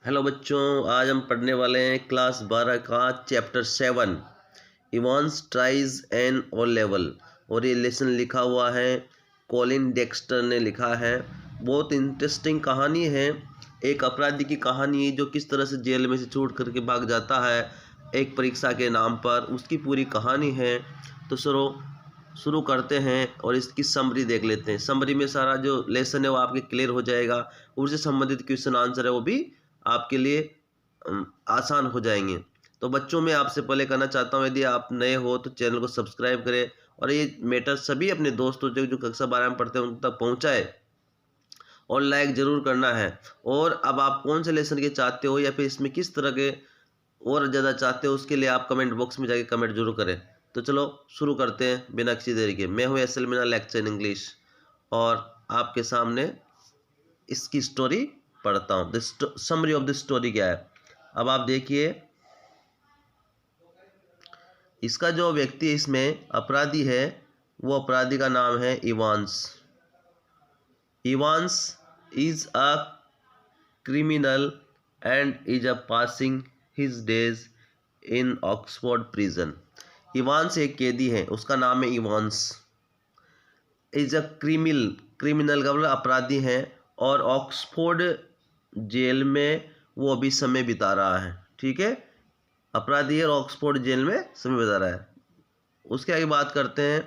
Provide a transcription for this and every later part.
Hello बच्चों, आज हम पढ़ने वाले हैं क्लास 12 का chapter 7 Evans tries an O level. और ये लेसन लिखा हुआ है कॉलिन डेक्स्टर ने लिखा है। बहुत इंटरेस्टिंग कहानी है। एक अपराधी की कहानी जो किस तरह से जेल में से छूट करके भाग जाता है एक परीक्षा के नाम पर, उसकी पूरी कहानी है। तो शुरू करते हैं और इसकी समरी देख लेते हैं। समरी में सारा जो लेसन है वो आपके क्लियर हो जाएगा। उससे संबंधित क्वेश्चन आंसर है वो भी आपके लिए आसान हो जाएंगे। तो बच्चों में आपसे पहले कहना चाहता हूँ, यदि आप नए हो तो चैनल को सब्सक्राइब करें और ये मैटर सभी अपने दोस्तों जो कक्षा 12 में पढ़ते हैं उन तक पहुँचाए और लाइक ज़रूर करना है। और अब आप कौन से लेसन के चाहते हो या फिर इसमें किस तरह के और ज़्यादा चाहते हो, उसके लिए आप कमेंट बॉक्स में जाके कमेंट जरूर करें। तो चलो शुरू करते हैं बिना किसी देरी के। मैं हूँ SL. Meena, lecture in English, और आपके सामने इसकी स्टोरी पढ़ता हूँ। समरी ऑफ द स्टोरी क्या है, अब आप देखिए। इसका जो व्यक्ति इसमें अपराधी है वो अपराधी का नाम है Evans. Evans is a criminal and is a passing his days in Oxford prison. Evans एक कैदी है, उसका नाम है इवांस। इज अ क्रिमिनल का मतलब अपराधी है, और ऑक्सफोर्ड जेल में वो अभी समय बिता रहा है। ठीक है, अपराधी है और ऑक्सफोर्ड जेल में समय बिता रहा है। उसके आगे बात करते हैं।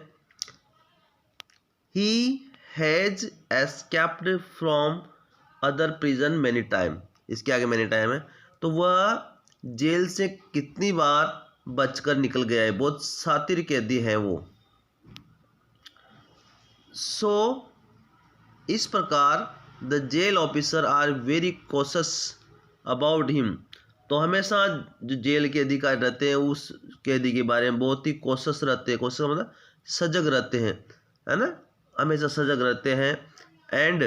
He has escaped from other prison many time. इसके आगे मैनी टाइम है, तो वह जेल से कितनी बार बचकर निकल गया है। बहुत शातिर कैदी है वो। सो इस प्रकार the jail officer are very cautious about him. तो हमेशा जो जेल के अधिकारी रहते हैं उस कैदी के बारे में बहुत ही कॉशस रहते हैं। कॉशस मतलब सजग रहते हैं, है ना, हमेशा सजग रहते हैं। And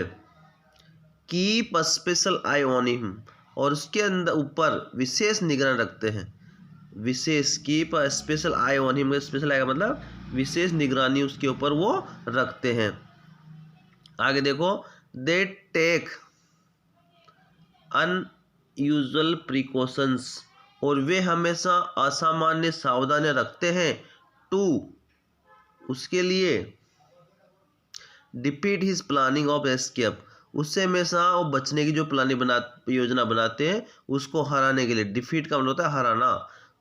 keep a special eye on him, और उसके अंदर ऊपर विशेष निगरानी रखते हैं। विशेष keep a special eye on him, special eye का मतलब विशेष निगरानी उसके ऊपर वो रखते हैं। आगे देखो, दे टेक अनयूजुअल प्रिकॉशंस, और वे हमेशा असामान्य सावधानियां रखते हैं। टू उसके लिए defeat his planning of escape, उससे हमेशा वो बचने की जो योजना बनाते हैं उसको हराने के लिए। डिफीट का मतलब होता है हराना,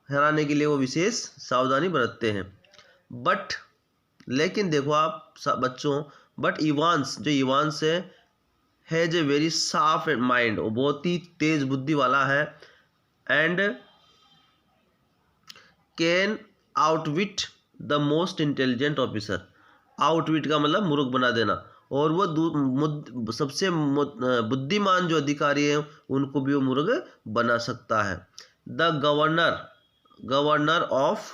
हराने के लिए वो विशेष सावधानी बरतते हैं। बट लेकिन देखो आप बच्चों, बट इवांस जो इवांस है जो वेरी शार्प माइंड, वो बहुत ही तेज बुद्धि वाला है। And can outwit the most intelligent officer. Outwit का मतलब मूर्ख बना देना, और वो सबसे बुद्धिमान जो अधिकारी हैं उनको भी वो मूर्ख बना सकता है। The governor of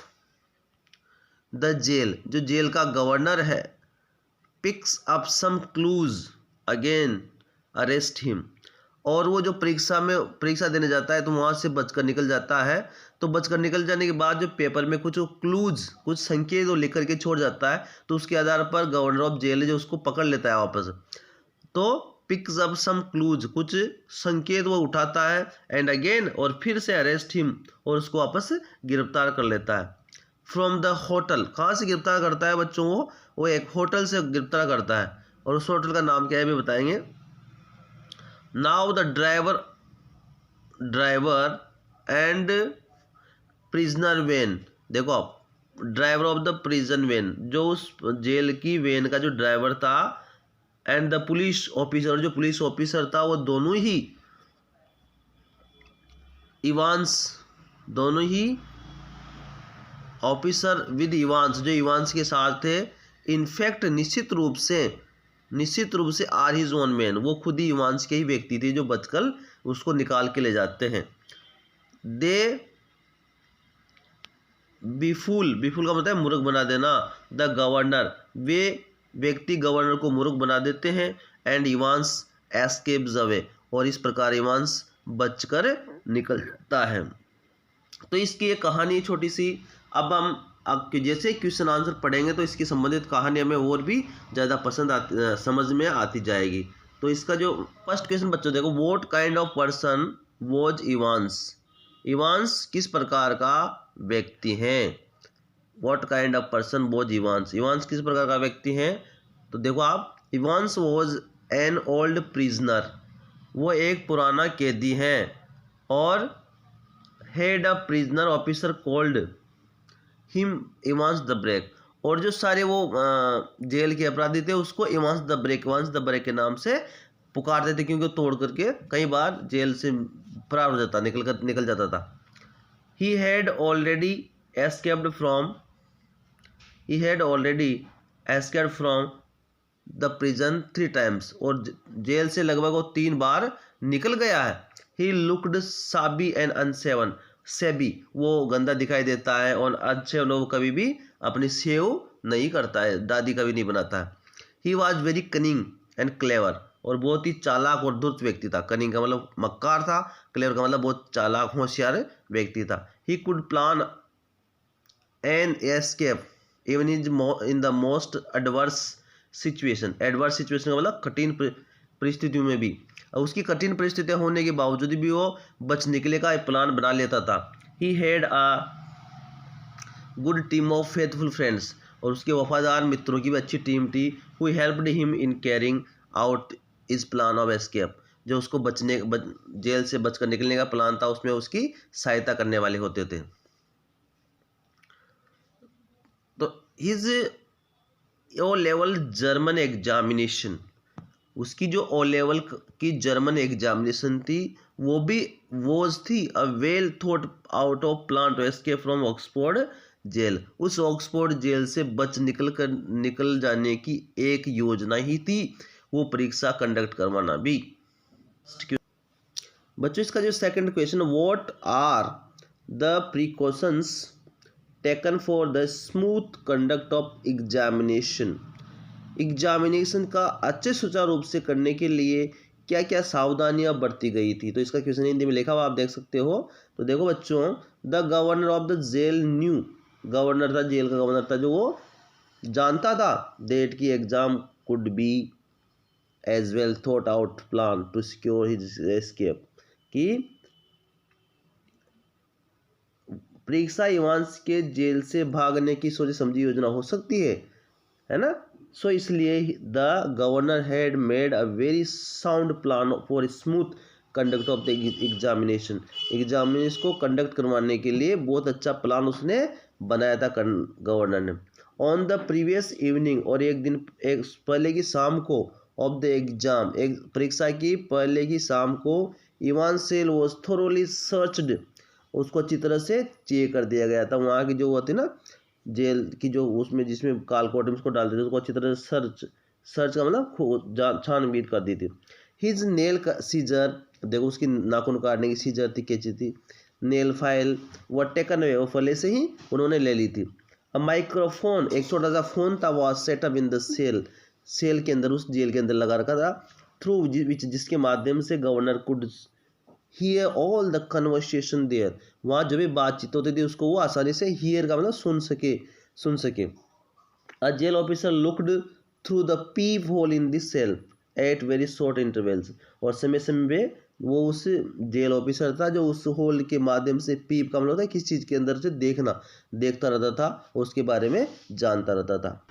the jail, जो जेल का गवर्नर है, picks up some clues again arrest him. और वो जो परीक्षा देने जाता है तो वहाँ से बचकर निकल जाता है। तो बचकर निकल जाने के बाद जो पेपर में कुछ क्लूज, कुछ संकेत वो लिख करके छोड़ जाता है, तो उसके आधार पर गवर्नर ऑफ जेल जो उसको पकड़ लेता है वापस। तो पिक्स अप सम क्लूज, कुछ संकेत वो उठाता है, एंड अगेन और फिर से अरेस्ट हिम, और उसको वापस गिरफ्तार कर लेता है। फ्रॉम द होटल, कहाँ से गिरफ्तार करता है बच्चों वो एक होटल से गिरफ्तार करता है, और उस होटल का नाम क्या है भी बताएंगे। Now the driver and prisoner van, देखो आप, driver of the prison van, जो उस जेल की वैन का जो ड्राइवर था, एंड द पुलिस ऑफिसर, जो पुलिस ऑफिसर था, वो दोनों ही इवांस, दोनों ही ऑफिसर विद इवांस, जो इवांस के साथ थे, इनफैक्ट निश्चित रूप से आर हिज ओन मैन, वो खुद ही इवांस के ही व्यक्ति थे जो बचकर उसको निकाल के ले जाते हैं। दे बिफुल का मतलब है मूर्ख बना देना। द गवर्नर, वे व्यक्ति गवर्नर को मूर्ख बना देते हैं। एंड इवांस एस्केप्स अवे, और इस प्रकार इवांस बचकर निकल जाता है। तो इसकी एक कहानी छोटी सी। अब हम जैसे क्वेश्चन आंसर पढ़ेंगे तो इसकी संबंधित कहानी हमें और भी ज़्यादा समझ में आती जाएगी। तो इसका जो फर्स्ट क्वेश्चन बच्चों देखो, what kind of person was Evans, Evans किस प्रकार का व्यक्ति है। What kind of person was Evans, Evans किस प्रकार का व्यक्ति है। तो देखो आप, Evans was an old prisoner, वो एक पुराना कैदी है, और had a prisoner officer called him Evans the break, और जो सारे वो जेल के अपराधी थे उसको इवांस द ब्रेक के नाम से पुकारते थे, क्योंकि वो तोड़ करके कई बार जेल से फरार हो जाता, निकल जाता था। He had already escaped from the prison 3 times, और जेल से लगभग वो 3 बार निकल गया है। He looked shabby and unshaven, shabby वो गंदा दिखाई देता है, और अनसेवन वो कभी भी अपनी सेव नहीं करता है, दादी कभी नहीं बनाता है। He was very cunning and clever, और बहुत ही चालाक और धूर्त व्यक्ति था। कनिंग का मतलब मक्कार था, क्लेवर का मतलब बहुत चालाक होशियार व्यक्ति था। He could plan an escape even in the most adverse situation का मतलब कठिन परिस्थितियों में भी, और उसकी कठिन परिस्थितियां होने के बावजूद भी वो बच निकले का एक प्लान बना लेता था। He had a good team of faithful friends, और उसके वफादार मित्रों की भी अच्छी टीम थी। Who helped him in carrying out इस प्लान ऑफ एस्केप, जो उसको जेल से बचकर निकलने का प्लान था उसमें उसकी सहायता करने वाले होते थे। तो his O level German examination, उसकी जो ओ लेवल की जर्मन एग्जामिनेशन थी वो भी वॉज थी a well thought out of plan to escape from Oxford jail, उस ऑक्सफोर्ड जेल से निकल जाने की एक योजना ही थी, वो परीक्षा कंडक्ट करवाना भी। बच्चों इसका जो second question, what are the precautions taken for the smooth conduct of examination का अच्छे सुचारू रूप से करने के लिए क्या क्या सावधानियां बरती गई थी। तो इसका क्वेश्चन हिंदी में लिखा हुआ आप देख सकते हो। तो देखो बच्चों, the governor of the jail knew, governor था, जेल का गवर्नर था, जो वो जानता था डेट की exam could be as well thought out plan to secure his escape, कि परीक्षा इवांस के जेल से भागने की सोची समझी योजना हो सकती है ना। सो इसलिए the governor had made a very sound plan for smooth conduct of the examination को कंडक्ट करवाने के लिए बहुत अच्छा प्लान उसने बनाया था गवर्नर ने। ऑन द प्रीवियस इवनिंग, और एक पहले की शाम को, ऑफ द एग्जाम, एक परीक्षा की पहले की शाम को, Evans cell was thoroughly searched, उसको अच्छी तरह से चेक कर दिया गया था। वहाँ की जो होती ना जेल की जो उसमें जिसमें कालकोट में उसको डालते थे, उसको अच्छी तरह से सर्च का मतलब छानबीन कर दी थी। हिज नेल का सीजर, देखो उसकी नाखून काटने की सीजर थी, कैंची थी। नेल फाइल व टेकन अवे, वो पहले से ही उन्होंने ले ली थी। माइक्रोफोन, एक छोटा सा फोन था, वो सेटअप इन द सेल के अंदर, उस जेल के अंदर लगा रखा था। थ्रू विच, जिसके माध्यम से governor could hear all the conversation there, वहाँ जो भी बातचीत होती थी उसको वो आसानी से हियर का मतलब सुन सके। A jail officer looked through the peephole in this cell at very short intervals, और समय समय वो उस जेल ऑफिसर था जो उस होल के माध्यम से, पीप का मतलब होता है किस चीज़ के अंदर से देखता रहता था, उसके बारे में जानता रहता था।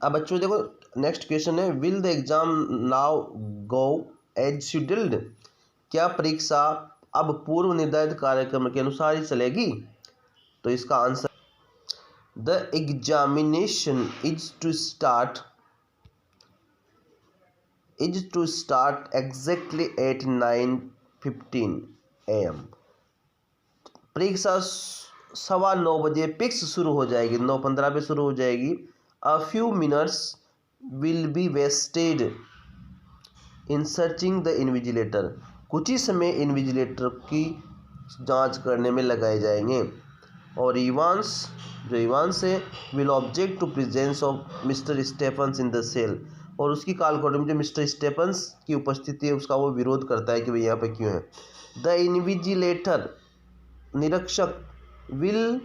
अब बच्चों देखो नेक्स्ट क्वेश्चन है, will the exam now go as scheduled, क्या परीक्षा अब पूर्व निर्धारित कार्यक्रम के अनुसार ही चलेगी। तो इसका answer, the examination is to start exactly at 9:15 AM, परीक्षा 9:15 बजे फिक्स शुरू हो जाएगी, 9:15 पे शुरू हो जाएगी। A few minutes will be wasted in searching the invigilator, कुछ ही समय इन्विजिलेटर की जांच करने में लगाए जाएंगे। और Evans he will object to presence of mister Stephens in the cell, और उसकी कालकोट में जो मिस्टर स्टेफन्स की उपस्थिति है उसका वो विरोध करता है कि भाई यहाँ पे क्यों है। द इन्विजिलेटर, निरीक्षक, will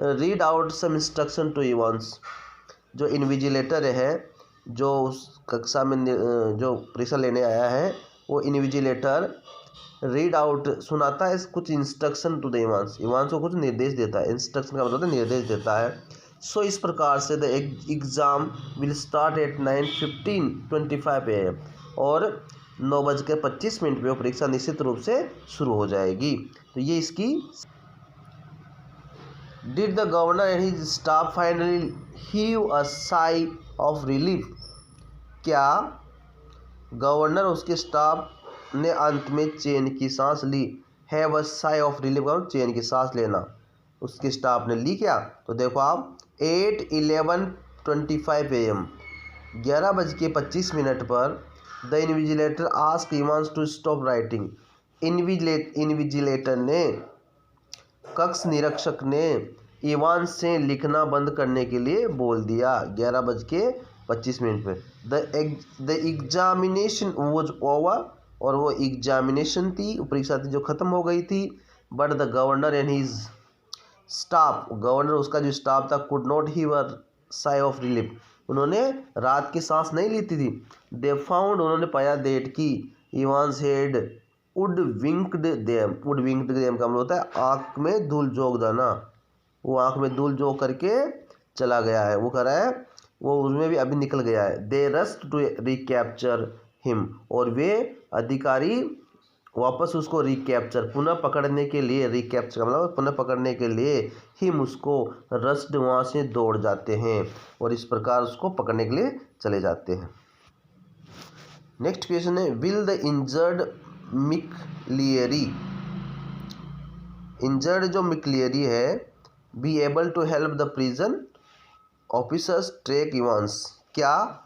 read out some instruction to Evans, जो इन्विजिलेटर है, जो उस कक्षा में जो परीक्षा लेने आया है, वो इन्विजिलेटर रीड आउट सुनाता है कुछ instruction to the Evans, Evans को कुछ निर्देश देता है। इंस्ट्रक्शन का मतलब होता है निर्देश देता है। सो इस प्रकार से the exam will start at 9:25 AM और 9:25 पे वो परीक्षा निश्चित रूप से शुरू हो जाएगी। तो ये इसकी। Did the governor and his staff finally heave a sigh of relief, क्या गवर्नर उसके स्टाफ ने अंत में चैन की सांस ली। Have a sigh of relief का चैन की सांस लेना, उसके स्टाफ ने ली क्या। तो देखो आप 8:11:25 AM 11:25 पर the invigilator ask Evans to stop writing, invigilator ने, कक्ष निरीक्षक ने इवांस से लिखना बंद करने के लिए बोल दिया 11:25 पे। द एग्जामिनेशन वॉज ओवर, और वो एग्जामिनेशन थी, परीक्षा थी जो ख़त्म हो गई थी। But the governor and his staff, governor उसका जो स्टाफ था, could not heave a sigh of relief, उन्होंने रात की सांस नहीं लेती थी। दे फाउंड, उन्होंने पाया दैट की इवांस हेड वुड विंक्ड देम का मतलब होता है आँख में धूल झोंक देना, वो आँख में धूल झोंक करके चला गया है, वो कह रहा है वो उसमें भी अभी निकल गया है। दे रस्ट टू रिकैप्चर हिम, और वे अधिकारी वापस उसको रिकैप्चर पुनः पकड़ने के लिए, रिकैप्चर का मतलब पुनः पकड़ने के लिए हिम उसको रस्ट वहाँ से दौड़ जाते हैं और इस प्रकार उसको पकड़ने के लिए चले जाते हैं। नेक्स्ट क्वेश्चन है will the injured McLeery, injured जो मिकलियरी है be able to help the prison officers track Evans, क्या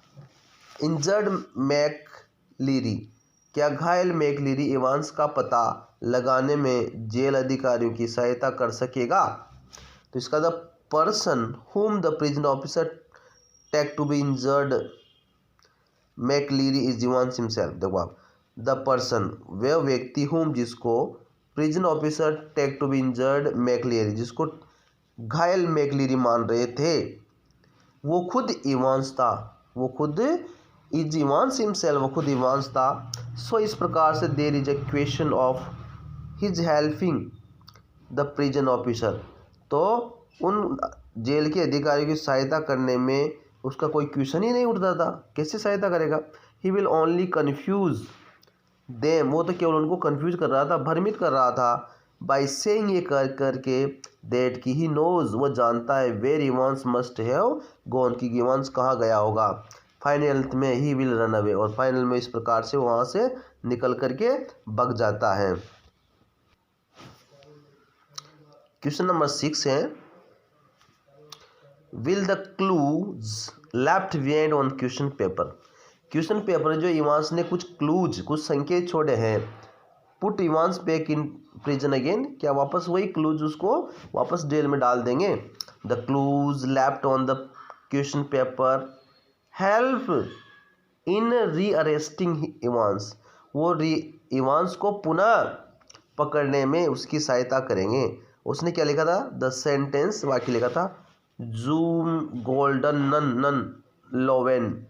इंजर्ड मैकलिरी, क्या घायल मैकलिरी इवांस का पता लगाने में जेल अधिकारियों की सहायता कर सकेगा। तो इसका the person whom the prison officer take to be injured McLeery is Evans himself. देखो आप, द पर्सन वह व्यक्ति हुम जिसको prison officer take to be injured McLeery, जिसको घायल मैकलिरी मान रहे थे, वो खुद इवांस था, वो खुद इज इवांस हिमसेल्फ, वो खुद इवांस था। सो इस प्रकार से there is a question of his helping the prison officer, तो उन जेल के अधिकारियों की सहायता करने में उसका कोई क्वेश्चन ही नहीं उठता था, कैसे सहायता करेगा। He will only confuse them, वो तो केवल उनको कन्फ्यूज कर रहा था, भ्रमित कर रहा था। बाय सेइंग, ये कर करके, दैट की ही नोज, वो जानता है, where Evans must have gone, की इवांस कहाँ गया होगा। फाइनल में ही विल रन अवे, और फाइनल में इस प्रकार से वहाँ से निकल करके भाग जाता है। क्वेश्चन नंबर 6 है will the clues left behind on question paper, question paper जो इवांस ने कुछ क्लूज, कुछ संकेत छोड़े हैं, put Evans back in prison again, क्या वापस वही क्लूज उसको वापस जेल में डाल देंगे। The clues left on the question paper help in rearresting Evans, वो इवांस को पुनः पकड़ने में उसकी सहायता करेंगे। उसने क्या लिखा था, द सेंटेंस वाक्य लिखा था जूम गोल्डन नन नन लोवेन,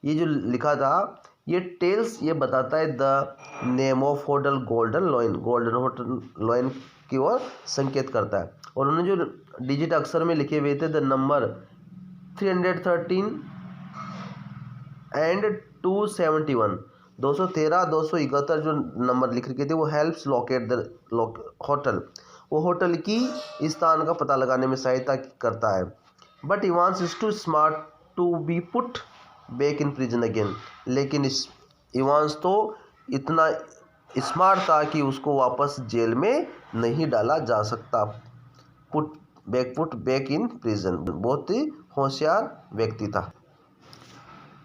ये जो लिखा था ये टेल्स, ये बताता है the name of hotel golden lion, golden hotel lion की ओर संकेत करता है। और उन्होंने जो डिजिट अक्षर में लिखे हुए थे द नंबर 313 एंड 271, 213 271 जो नंबर लिख रखे थे वो हेल्प्स लोकेट द होटल, वो होटल की स्थान का पता लगाने में सहायता करता है। But Evans is too smart to be put back in prison again, लेकिन इस इवांस तो इतना स्मार्ट था कि उसको वापस जेल में नहीं डाला जा सकता। पुट बैक इन प्रिजन, बहुत ही होशियार व्यक्ति था।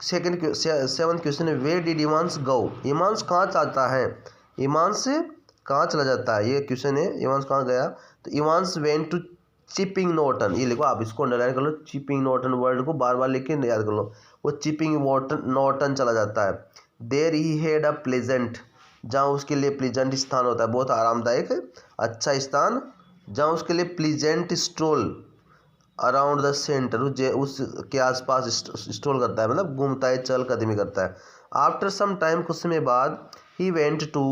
सेवंथ क्वेश्चन है where did Evans go, Evans कहाँ जाता है, इवांस कहाँ चला जाता है, ये क्वेश्चन है, इवांस कहाँ गया। तो Evans went to Chipping Norton, ये लिखो आप, इसको अंडरलाइन कर लो, चिपिंग नॉर्टन वर्ड को बार बार लिख के याद कर लो, वो चिपिंग नॉर्टन चला जाता है। There he had a pleasant, जहाँ उसके लिए प्लीजेंट स्थान होता है, बहुत आरामदायक अच्छा स्थान, जहाँ उसके लिए pleasant stroll around the centre, उसके आसपास स्ट्रोल करता है, मतलब घूमता है, चल कदमी करता है। आफ्टर सम टाइम, कुछ समय बाद, he went to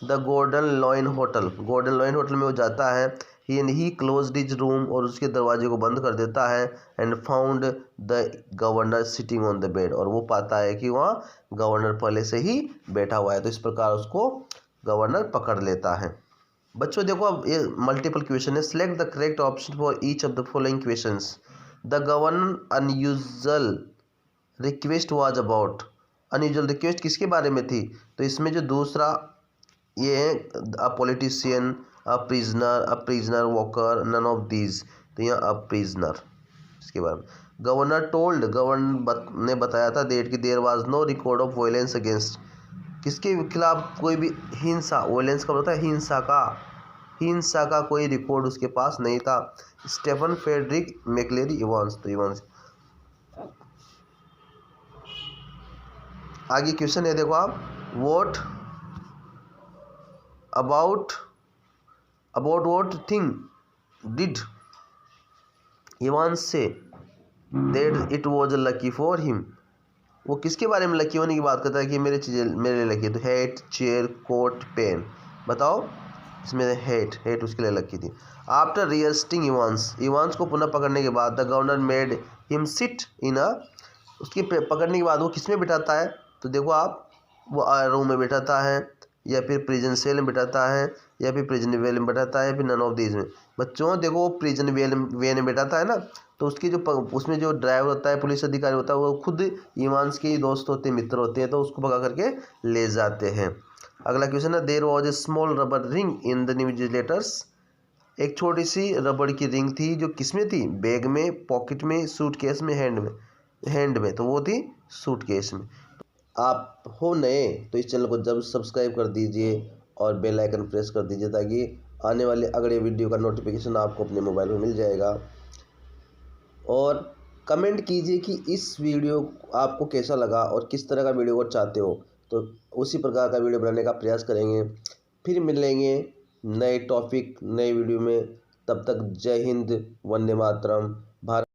the golden lion hotel. Golden lion hotel में वो जाता है। ही क्लोज्ड हिज रूम, और उसके दरवाजे को बंद कर देता है। And found the governor sitting on the bed, और वो पाता है कि वहाँ गवर्नर पहले से ही बैठा हुआ है। तो इस प्रकार उसको गवर्नर पकड़ लेता है। बच्चों देखो, अब ये मल्टीपल क्वेश्चन है। Select the correct option for each of the following questions. The governor unusual request was about. Unusual request किसके बारे में थी? तो इसमें जो दूसरा ये है a politician, a prisoner walker, none of these. तो यहाँ अ प्रिजनर इसके बारे में। गवर्नर टोल्ड, गवर्नर ने बताया था डेट की there was no record of violence against. किसके खिलाफ कोई भी हिंसा, वायलेंस का होता है हिंसा का कोई रिकॉर्ड उसके पास नहीं था। Stephen Frederick McLeery Evans. तो इवांस आगे क्वेश्चन है, देखो आप, what about what thing did Evans say that it was lucky for him. वो किसके बारे में लकी होने की बात करता है कि मेरे चीज़ें मेरे लिए लकी है? तो हेट, चेयर, कोट, पेन। बताओ, इसमें हेट उसके लिए लकी थी। आफ्टर रियस्टिंग इवांस को पुनः पकड़ने के बाद the governor made him sit in a. उसकी पकड़ने के बाद वो किस में बिठाता है? तो देखो आप, वो रूम में बिठाता है, या फिर प्रिजन सेल में बिठाता है, या फिर प्रिजन वेल में बिठाता है, या फिर नन ऑफ दीज में। बच्चों देखो, वो प्रिजन वेल में बिठाता है ना, तो उसकी जो उसमें जो ड्राइवर होता है, पुलिस अधिकारी होता है, वो खुद इवांस के ही दोस्त होते हैं, मित्र होते हैं, तो उसको भगा करके ले जाते हैं। अगला क्वेश्चन है, there was a small rubber ring in the newsletters. एक छोटी सी रबड़ की रिंग थी, जो किसमें थी? बैग में, पॉकेट में, सूटकेस में, हैंड में। तो वो थी सूटकेस में। आप हो नए तो इस चैनल को जब सब्सक्राइब कर दीजिए और बेल आइकन प्रेस कर दीजिए, ताकि आने वाले अगले वीडियो का नोटिफिकेशन आपको अपने मोबाइल में मिल जाएगा। और कमेंट कीजिए कि इस वीडियो आपको कैसा लगा और किस तरह का वीडियो को चाहते हो, तो उसी प्रकार का वीडियो बनाने का प्रयास करेंगे। फिर मिलेंगे नए टॉपिक, नए वीडियो में। तब तक जय हिंद, वंदे मातरम। भारत।